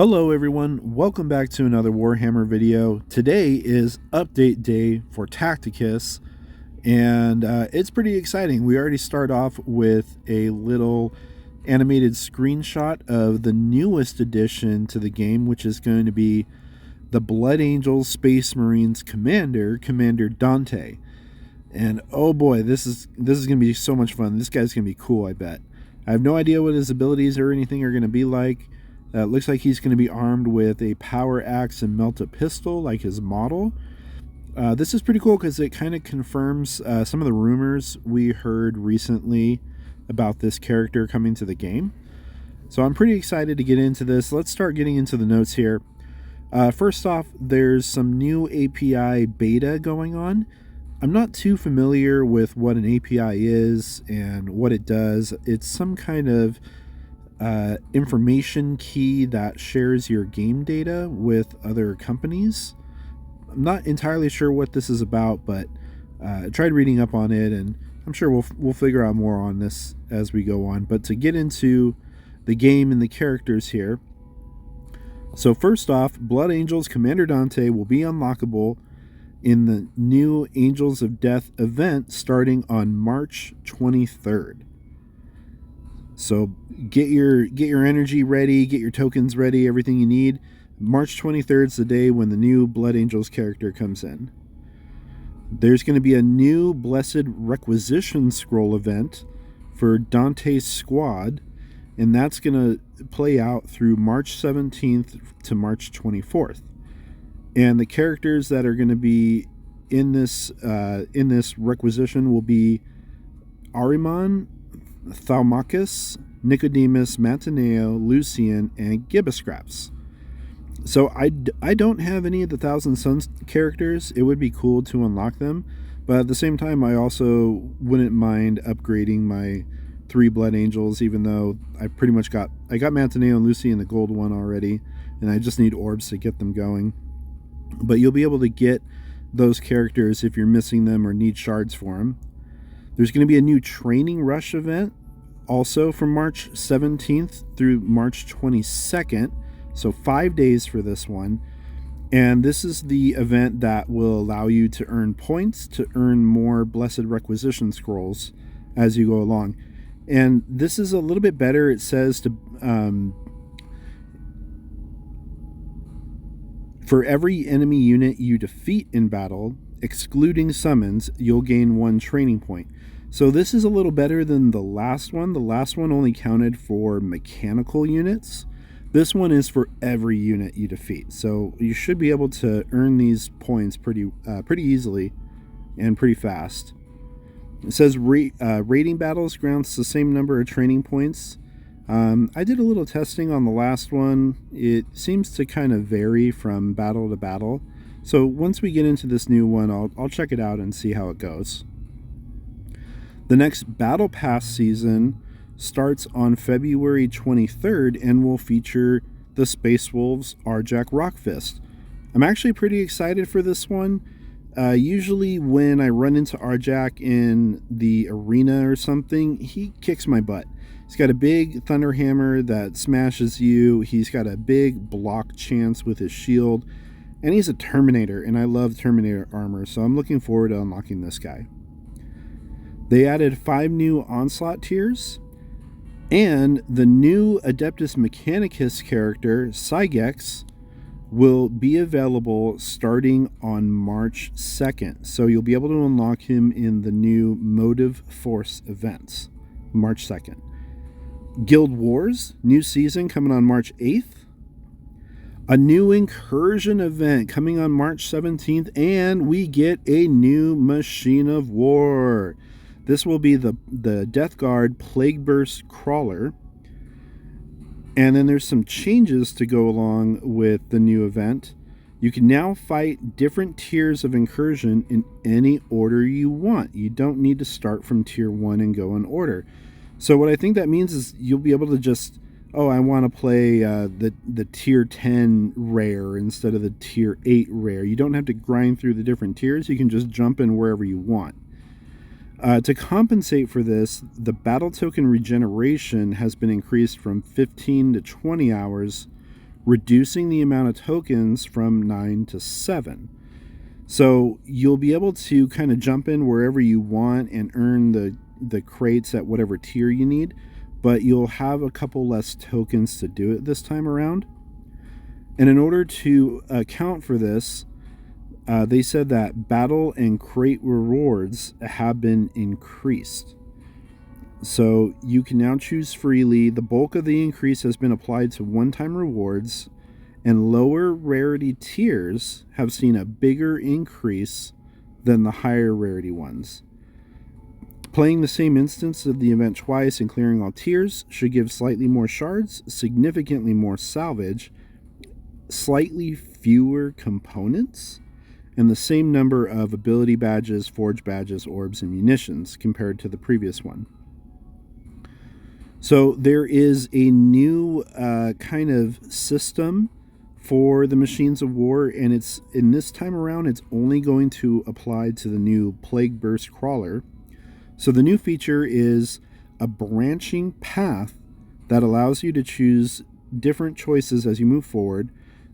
Hello everyone, welcome back to another Warhammer video. Today is update day for Tacticus, and it's pretty exciting. We already start off with a little animated screenshot of the newest addition to the game, which is going to be the Blood Angels Space Marines Commander Dante. And oh boy, this is going to be so much fun. This guy's going to be cool, I bet. I have no idea what his abilities or anything are going to be like. It looks like he's going to be armed with a power axe and melt-up pistol like his model. This is pretty cool because it kind of confirms some of the rumors we heard recently about this character coming to the game. So I'm pretty excited to get into this. Let's start getting into the notes here. First off, there's some new API beta going on. I'm not too familiar with what an API is and what it does. It's some kind of information key that shares your game data with other companies. I'm not entirely sure what this is about, but I tried reading up on it, and I'm sure we'll figure out more on this as we go on. But to get into the game and the characters here, so first off, Blood Angels Commander Dante will be unlockable in the new Angels of Death event starting on March 23rd. So get your energy ready, get your tokens ready, everything you need. March 23rd is the day when the new Blood Angels character comes in. There's going to be a new Blessed Requisition Scroll event for Dante's squad, and that's going to play out through March 17th to March 24th. And the characters that are going to be in this requisition will be Ahriman, Thaumachus, Nicodemus, Matineo, Lucian, and Gibboscraps. So I don't have any of the Thousand Suns characters. It would be cool to unlock them, but at the same time, I also wouldn't mind upgrading my 3 Blood Angels, even though I got Matineo and Lucian, the gold one already, and I just need orbs to get them going. But you'll be able to get those characters if you're missing them or need shards for them. There's going to be a new Training Rush event also from March 17th through March 22nd. So 5 days for this one. And this is the event that will allow you to earn points to earn more Blessed Requisition Scrolls as you go along. And this is a little bit better. It says to for every enemy unit you defeat in battle, excluding summons, you'll gain 1 training point. So this is a little better than the last one. The last one only counted for mechanical units. This one is for every unit you defeat. So you should be able to earn these points pretty easily and pretty fast. It says rating battles grants the same number of training points. I did a little testing on the last one. It seems to kind of vary from battle to battle. So once we get into this new one, I'll check it out and see how it goes. The next Battle Pass season starts on February 23rd and will feature the Space Wolves Arjak Rockfist. I'm actually pretty excited for this one. Usually when I run into Arjak in the arena or something, he kicks my butt. He's got a big thunder hammer that smashes you. He's got a big block chance with his shield. And he's a Terminator, and I love Terminator armor, so I'm looking forward to unlocking this guy. They added 5 new Onslaught tiers, and the new Adeptus Mechanicus character, Sygex, will be available starting on March 2nd. So you'll be able to unlock him in the new Motive Force events, March 2nd. Guild Wars, new season coming on March 8th. A new Incursion event coming on March 17th, and we get a new Machine of War. This will be the Death Guard Plague Burst Crawler. And then there's some changes to go along with the new event. You can now fight different tiers of Incursion in any order you want. You don't need to start from tier 1 and go in order. So what I think that means is you'll be able to just, I want to play the tier 10 rare instead of the tier 8 rare. You don't have to grind through the different tiers. You can just jump in wherever you want. To compensate for this, the battle token regeneration has been increased from 15 to 20 hours reducing the amount of tokens from 9 to 7. So you'll be able to kind of jump in wherever you want and earn the crates at whatever tier you need, but you'll have a couple less tokens to do it this time around. And in order to account for this, they said that battle and crate rewards have been increased. So you can now choose freely. The bulk of the increase has been applied to one-time rewards, and lower rarity tiers have seen a bigger increase than the higher rarity ones. Playing the same instance of the event twice and clearing all tiers should give slightly more shards, significantly more salvage, slightly fewer components, and the same number of ability badges, forge badges, orbs, and munitions compared to the previous one. So there is a new kind of system for the Machines of War, and in this time around, it's only going to apply to the new Plague Burst Crawler. So the new feature is a branching path that allows you to choose different choices as you move forward.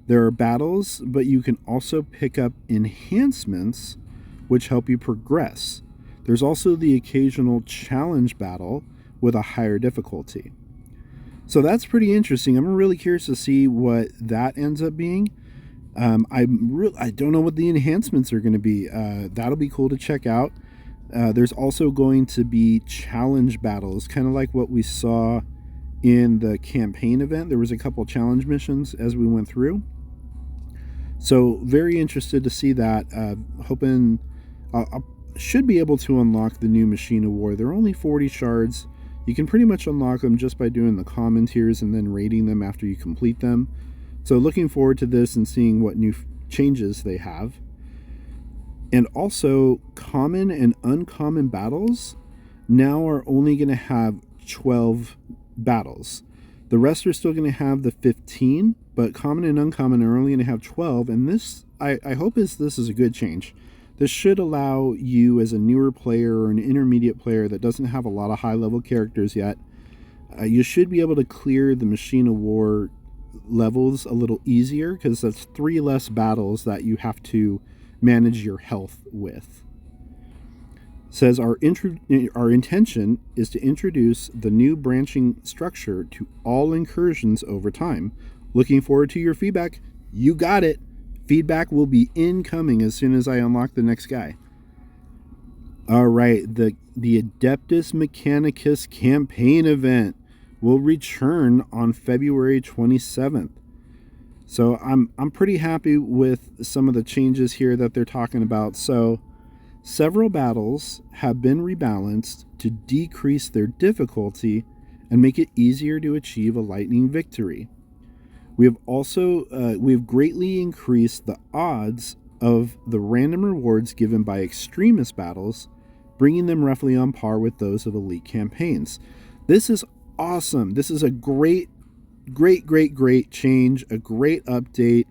There are battles, but you can also pick up enhancements which help you progress. There's also the occasional challenge battle with a higher difficulty. So that's pretty interesting. I'm really curious to see what that ends up being. I don't know what the enhancements are going to be. That'll be cool to check out. There's also going to be challenge battles, kind of like what we saw in the campaign event. There was a couple challenge missions as we went through. So very interested to see that. Hoping I should be able to unlock the new Machine of War. They're only 40 shards. You can pretty much unlock them just by doing the common tiers and then rating them after you complete them. So looking forward to this and seeing what new changes they have. And also, common and uncommon battles now are only going to have 12 battles. The rest are still going to have the 15, but common and uncommon are only going to have 12. And this, I hope this is a good change. This should allow you as a newer player or an intermediate player that doesn't have a lot of high-level characters yet, you should be able to clear the Machine of War levels a little easier, because that's 3 less battles that you have to manage your health with. It says our intention is to introduce the new branching structure to all incursions over time. Looking forward to your feedback. You got it. Feedback will be incoming as soon as I unlock the next guy. All right, the Adeptus Mechanicus campaign event will return on February 27th. So I'm pretty happy with some of the changes here that they're talking about. So several battles have been rebalanced to decrease their difficulty and make it easier to achieve a lightning victory. We have greatly increased the odds of the random rewards given by extremist battles, bringing them roughly on par with those of elite campaigns. This is awesome. This is a great change, a great update.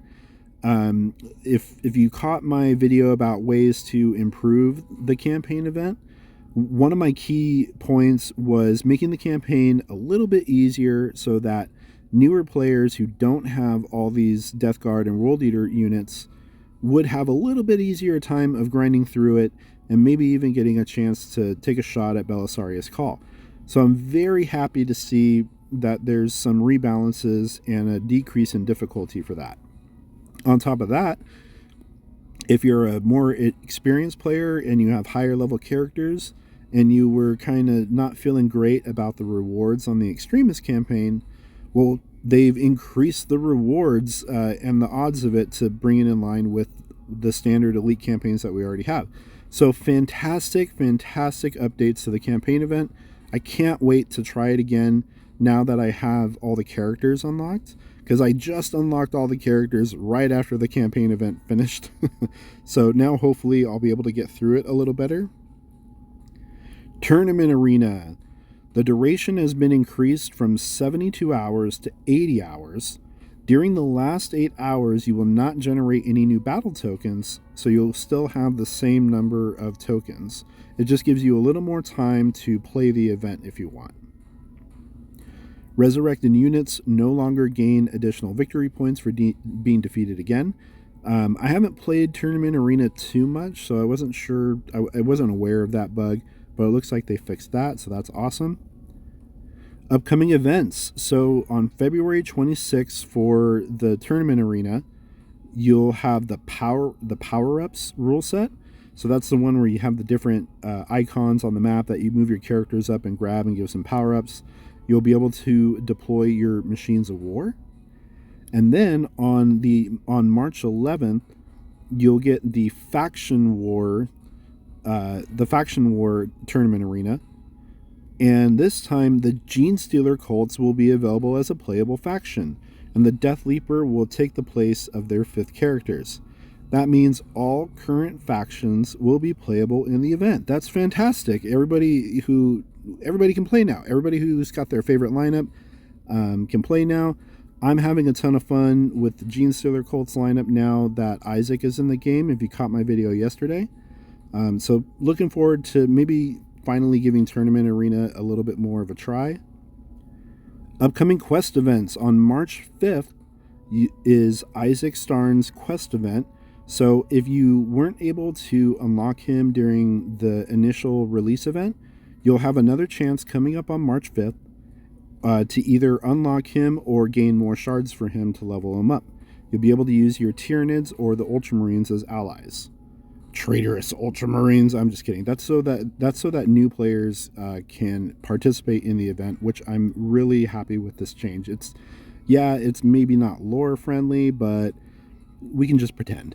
If you caught my video about ways to improve the campaign event, one of my key points was making the campaign a little bit easier so that newer players who don't have all these Death Guard and World Eater units would have a little bit easier time of grinding through it and maybe even getting a chance to take a shot at Belisarius' Call. So I'm very happy to see that there's some rebalances and a decrease in difficulty for that. On top of that, if you're a more experienced player and you have higher level characters and you were kind of not feeling great about the rewards on the Extremist campaign, well, they've increased the rewards and the odds of it to bring it in line with the standard elite campaigns that we already have. So fantastic updates to the campaign event. I can't wait to try it again now that I have all the characters unlocked, because I just unlocked all the characters right after the campaign event finished. So now hopefully I'll be able to get through it a little better. Tournament Arena. The duration has been increased from 72 hours to 80 hours. During the last 8 hours, you will not generate any new battle tokens, so you'll still have the same number of tokens. It just gives you a little more time to play the event if you want. Resurrected units no longer gain additional victory points for being defeated again. I haven't played Tournament Arena too much, so I wasn't sure. I wasn't aware of that bug, but it looks like they fixed that, so that's awesome. Upcoming events. So on February 26th for the Tournament Arena, you'll have the power-ups rule set. So that's the one where you have the different icons on the map that you move your characters up and grab and give some power-ups. You'll be able to deploy your machines of war. And then on March 11th, you'll get the faction war tournament arena. And this time, the Gene Stealer cults will be available as a playable faction, and the Death Leaper will take the place of their 5th characters. That means all current factions will be playable in the event. That's fantastic. Everybody can play now. Everybody who's got their favorite lineup can play now. I'm having a ton of fun with the Gene Stealer cults lineup now that Isaac is in the game, if you caught my video yesterday. So looking forward to maybe finally giving Tournament Arena a little bit more of a try. Upcoming quest events. On March 5th is Isaac Starn's quest event. So if you weren't able to unlock him during the initial release event, you'll have another chance coming up on March 5th to either unlock him or gain more shards for him to level him up. You'll be able to use your Tyranids or the Ultramarines as allies. Traitorous Ultramarines. I'm just kidding. That's so that new players can participate in the event, which I'm really happy with this change. It's maybe not lore friendly, but we can just pretend.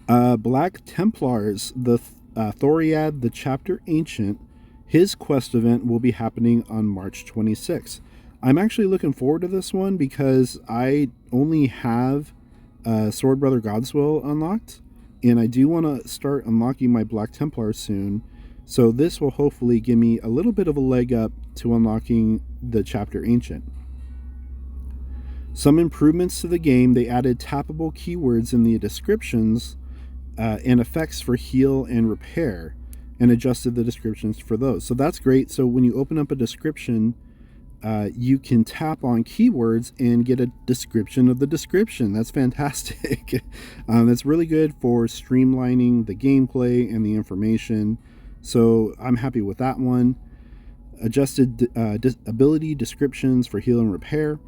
Black Templars, the Thoriad, the Chapter Ancient, his quest event will be happening on March 26th. I'm actually looking forward to this one because I only have Sword Brother Godswill unlocked, and I do want to start unlocking my Black Templar soon, so this will hopefully give me a little bit of a leg up to unlocking the Chapter Ancient. Some improvements to the game. They added tappable keywords in the descriptions and effects for heal and repair, and adjusted the descriptions for those. So that's great. So when you open up a description, you can tap on keywords and get a description of the description. That's fantastic. That's really good for streamlining the gameplay and the information. So I'm happy with that one. Adjusted ability descriptions for heal and repair.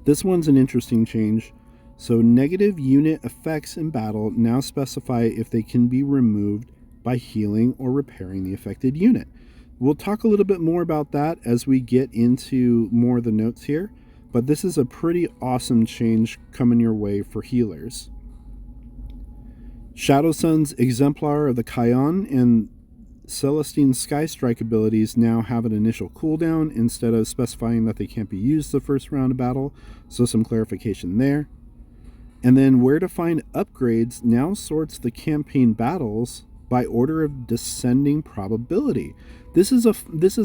This one's an interesting change. So negative unit effects in battle now specify if they can be removed by healing or repairing the affected unit. We'll talk a little bit more about that as we get into more of the notes here, but this is a pretty awesome change coming your way for healers. Shadow Sun's Exemplar of the Kion and Celestine Skystrike abilities now have an initial cooldown instead of specifying that they can't be used the first round of battle, so some clarification there. And then where to find upgrades now sorts the campaign battles by order of descending probability. This is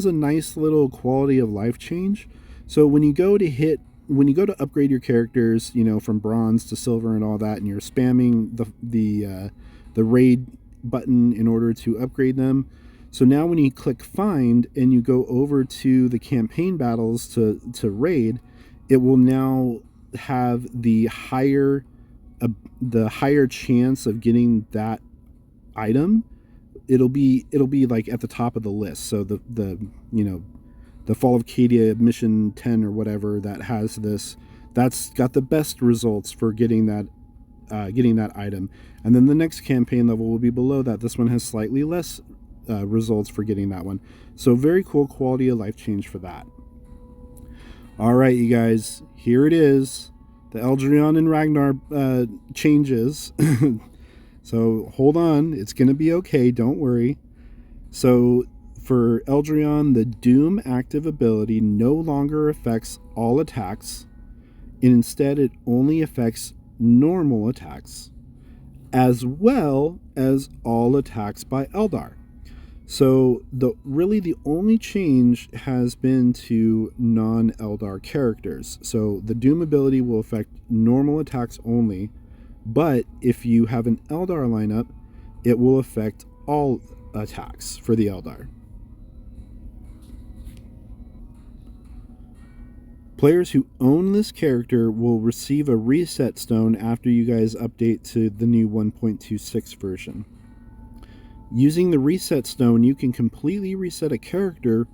a nice little quality of life change. So when you go to upgrade your characters, from bronze to silver and all that, and you're spamming the raid button in order to upgrade them. So now when you click find and you go over to the campaign battles to raid, it will now have the higher chance of getting that item. It'll be like at the top of the list. So the Fall of Cadia mission 10 or whatever that has this, that's got the best results for getting that item. And then the next campaign level will be below that. This one has slightly less results for getting that one. So very cool quality of life change for that. All right, you guys, here it is. The Eldryon and Ragnar changes. So hold on, it's going to be okay, don't worry. So for Eldryon, the Doom active ability no longer affects all attacks, and instead it only affects normal attacks, as well as all attacks by Eldar. So the only change has been to non-Eldar characters. So the Doom ability will affect normal attacks only, but if you have an Eldar lineup, it will affect all attacks for the Eldar. Players who own this character will receive a reset stone after you guys update to the new 1.26 version. Using the reset stone, you can completely reset a character.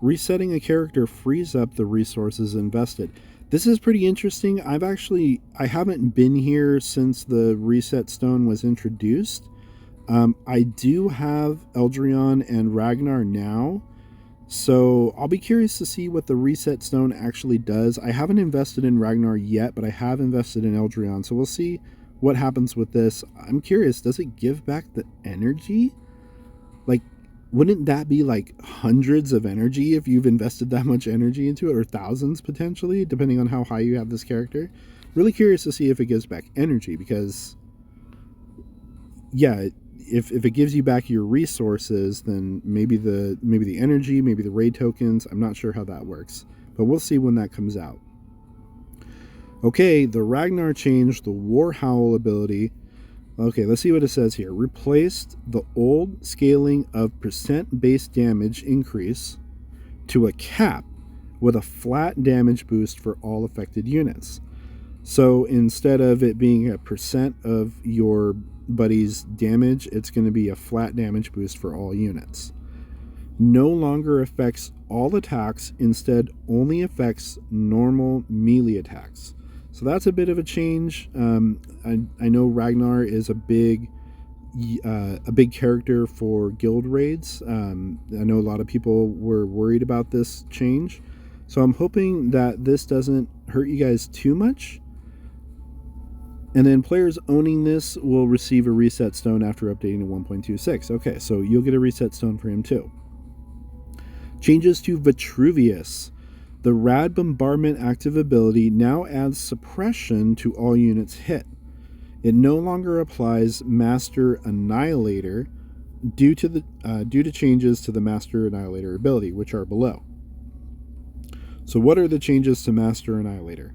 Resetting a character frees up the resources invested. This is pretty interesting. I haven't been here since the reset stone was introduced. I do have Eldryon and Ragnar now, so I'll be curious to see what the reset stone actually does. I haven't invested in Ragnar yet, but I have invested in Eldryon, so we'll see what happens with this. I'm curious, does it give back the energy? Like, wouldn't that be like hundreds of energy if you've invested that much energy into it, or thousands potentially, depending on how high you have this character? Really curious to see if it gives back energy, because yeah, if it gives you back your resources, then maybe the energy, maybe the raid tokens. I'm not sure how that works, but we'll see when that comes out. Okay, the Ragnar changed the Warhowl ability. Okay, let's see what it says here. Replaced the old scaling of percent base damage increase to a cap with a flat damage boost for all affected units. So instead of it being a percent of your buddy's damage, it's going to be a flat damage boost for all units. No longer affects all attacks, instead only affects normal melee attacks. So that's a bit of a change. I know Ragnar is a big character for guild raids. I know a lot of people were worried about this change, so I'm hoping that this doesn't hurt you guys too much. And then players owning this will receive a reset stone after updating to 1.26. Okay, so you'll get a reset stone for him too. Changes to Vitruvius. The Rad Bombardment active ability now adds suppression to all units hit. It no longer applies Master Annihilator due to changes to the Master Annihilator ability, which are below. So what are the changes to Master Annihilator?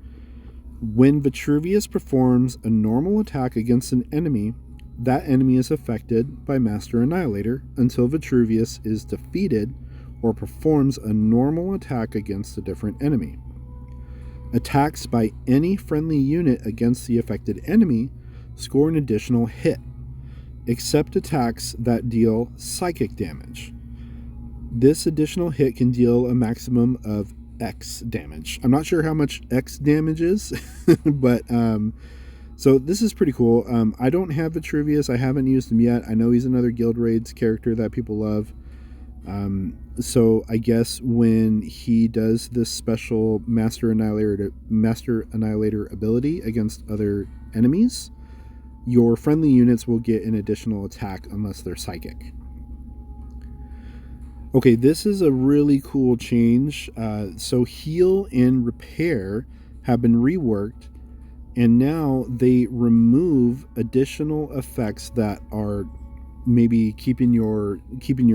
When Vitruvius performs a normal attack against an enemy, that enemy is affected by Master Annihilator until Vitruvius is defeated or performs a normal attack against a different enemy. Attacks by any friendly unit against the affected enemy score an additional hit, except attacks that deal psychic damage. This additional hit can deal a maximum of X damage. I'm not sure how much X damage is, but so this is pretty cool. I don't have Vitruvius. I haven't used him yet. I know he's another Guild Raids character that people love. So I guess when he does this special Master Annihilator ability against other enemies, your friendly units will get an additional attack unless they're psychic. Okay, this is a really cool change. So heal and repair have been reworked, and now they remove additional effects that are maybe keeping your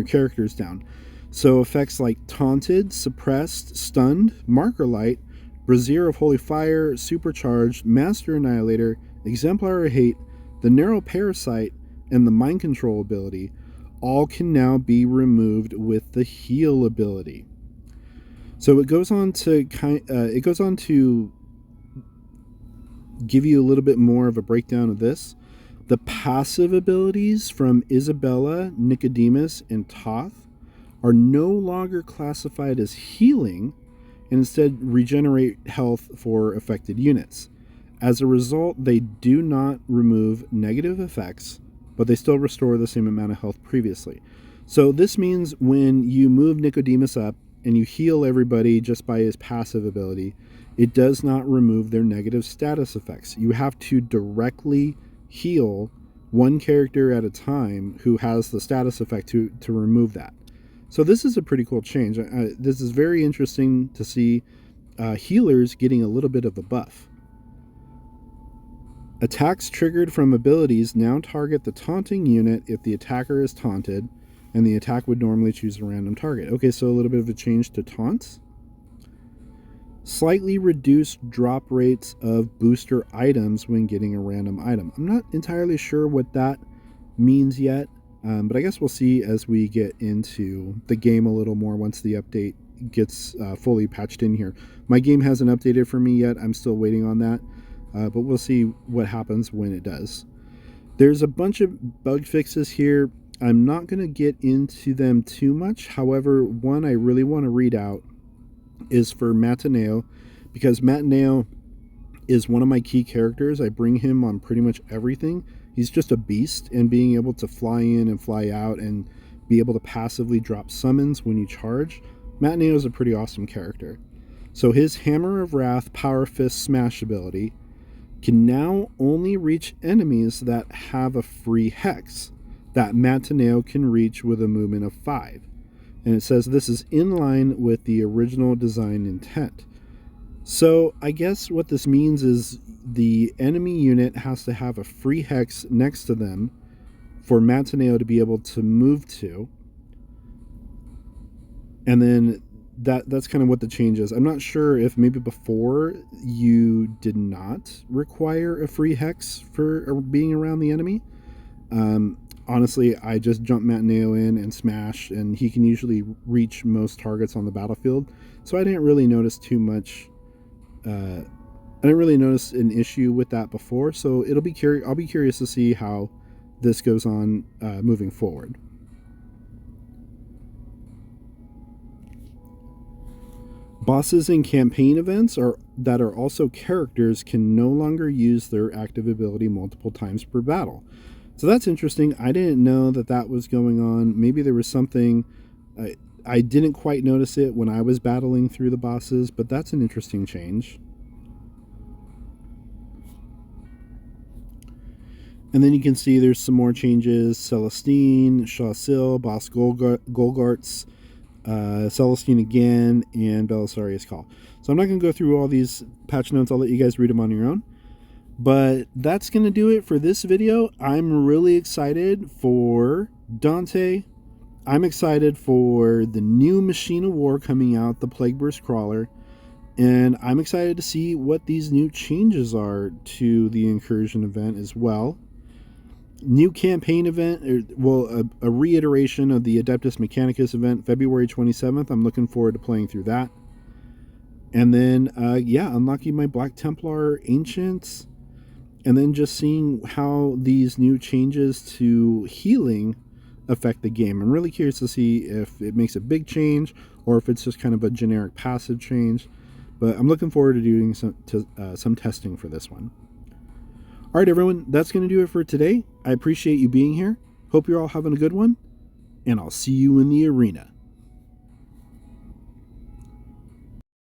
characters down. So effects like taunted, suppressed, stunned, marker light, brazier of holy fire, supercharged, master annihilator, exemplar of hate, the narrow parasite, and the mind control ability all can now be removed with the heal ability. So it goes on to give you a little bit more of a breakdown of this. The passive abilities from Isabella, Nicodemus, and Toth are no longer classified as healing and instead regenerate health for affected units. As a result, they do not remove negative effects, but they still restore the same amount of health previously. So this means when you move Nicodemus up and you heal everybody just by his passive ability, it does not remove their negative status effects. You have to directly heal one character at a time who has the status effect to remove that. So this is a pretty cool change. This is very interesting to see healers getting a little bit of a buff. Attacks triggered from abilities now target the taunting unit if the attacker is taunted, and the attack would normally choose a random target. Okay, so a little bit of a change to taunts. Slightly reduced drop rates of booster items when getting a random item. I'm not entirely sure what that means yet, but I guess we'll see as we get into the game a little more once the update gets fully patched in here. My game hasn't updated for me yet. I'm still waiting on that, but we'll see what happens when it does. There's a bunch of bug fixes here. I'm not going to get into them too much. However, one I really want to read out is for Matineo, because Matineo is one of my key characters. I bring him on pretty much everything. He's just a beast, and being able to fly in and fly out and be able to passively drop summons when you charge, Matineo is a pretty awesome character. So his Hammer of Wrath Power Fist Smash ability can now only reach enemies that have a free hex that Matineo can reach with a movement of 5. And it says this is in line with the original design intent. So I guess what this means is the enemy unit has to have a free hex next to them for Matineo to be able to move to. And then that's kind of what the change is. I'm not sure if maybe before you did not require a free hex for being around the enemy. Honestly, I just jump Matineo in and smash, and he can usually reach most targets on the battlefield. So I didn't really notice too much. I didn't really notice an issue with that before. So I'll be curious to see how this goes on moving forward. Bosses in campaign events that are also characters can no longer use their active ability multiple times per battle. So that's interesting. I didn't know that was going on. Maybe there was something. I didn't quite notice it when I was battling through the bosses, but that's an interesting change. And then you can see there's some more changes. Celestine, Shawsil, Boss Golgarts, Celestine again, and Belisarius Call. So I'm not going to go through all these patch notes. I'll let you guys read them on your own. But that's going to do it for this video. I'm really excited for Dante. I'm excited for the new Machine of War coming out, the Plagueburst Crawler. And I'm excited to see what these new changes are to the Incursion event as well. New campaign event, a reiteration of the Adeptus Mechanicus event, February 27th. I'm looking forward to playing through that. And then, unlocking my Black Templar Ancients. And then just seeing how these new changes to healing affect the game. I'm really curious to see if it makes a big change or if it's just kind of a generic passive change. But I'm looking forward to doing some testing for this one. All right, everyone, that's going to do it for today. I appreciate you being here. Hope you're all having a good one, and I'll see you in the arena.